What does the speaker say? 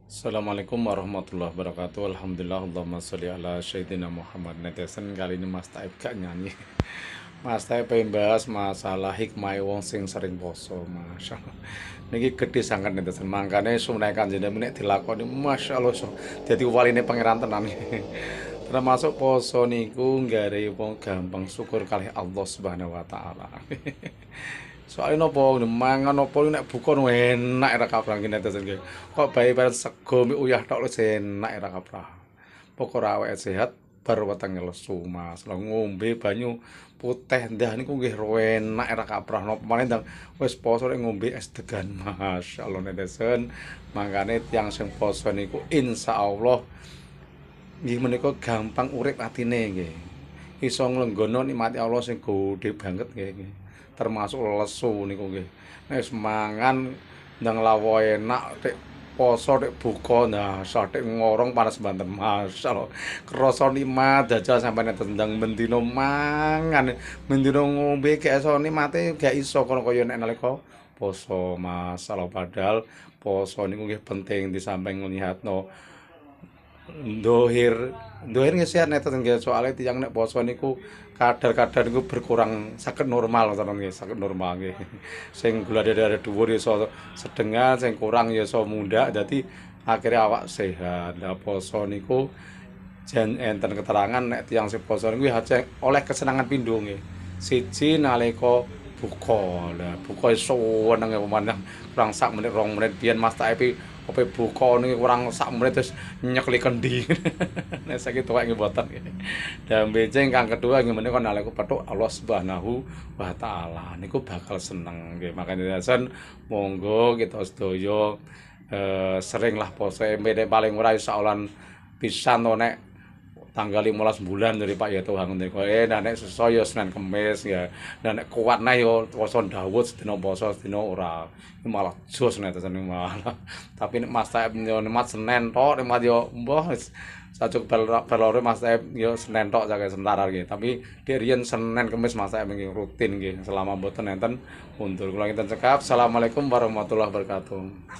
Assalamualaikum warahmatullahi wabarakatuh. Alhamdulillah, Allahumma sholli ala Sayyidina Muhammad. Netizen kali ini Mas Taib gak nyanyi. Mas Taib pengen bahas masalah hikmah wong sing sering poso. Masya Allah. Niki gede sangat netizen. Makanya sunai kanjeng Nabi nek dilakoni Masya Allah. Jadi waline pangeran tenan. Termasuk poso niku nggare wong gampang syukur kalih Allah Subhanahu wa taala. Soalnya nopo mangan nopo nek buka no enak ra kaprah kene netizen ki. Kok bae bareng sego mi uyah tok lu enak ra kaprah. Pokok awake sehat bar wetenge lesu Mas. Lah ngombe banyu putih ndah niku nggih enak ra kaprah. Napa maneh ndang wis poso nek ngombe es degan masyaallah netizen. Mangkane tiyang sing poso niku insyaallah nggih menika gampang urip atine nggih. Iso nglenggono nikmati Allah sing gedhe banget nggih. Termasuk lesu niku nggih. Nek wis mangan ndang lawo enak tek poso tek buka nah satek ngorong panas banten masyaallah. Krasa nikmat jajal sampeyan ndang mendino mangan, mendino ngombe gak iso nikmate gak iso kono kaya nek nalika poso masyaallah padahal poso niku nggih penting di samping nglihatno Dohir, dohir ngisian neten nggih soalnya tiyang nek poso niku kadar-kadar niku berkurang saged normal ngoten nggih, saged normal nggih. Sing gula darah dhuwur ya iso sedengan, sing kurang ya iso mundhak dadi akhirnya awak sehat. Lah poso niku jan enten keterangan nek tiyang sing poso niku aceh oleh kesenangan pindho nggih. Siji nalika buka. Lah buka iso weneng pemandang kurang sak menit 2 menit biyen Mas Taepi opo buka niki kurang sak menit terus nyekli kendi. Nek saiki tuwek nggih mboten nggih. Dan benjing kang kedua nggih menika nalika petuk Allah Subhanahu wa taala niku bakal seneng nggih. Makane dasan monggo kita sedaya seringlah poso nek paling ora insyaallah pisan to nek tanggal 15 bulan dari Pak ya Tuhan niku. Nah nek sesaya Senin Kamis ya. Nah nek kuat nah yo poso Daud sedina poso sedina ora. Malah jos nek tenan malah. Tapi nek Mas Taib yo nikmat Senin tok nikmat yo mbah wis sajuk balore Mas Taib yo Senin tok saking sementara nggih. Tapi dik riyen Senin Kamis Mas Taib nggih rutin nggih selama mboten enten mundur. Kula nginten cekap. Assalamualaikum warahmatullahi wabarakatuh.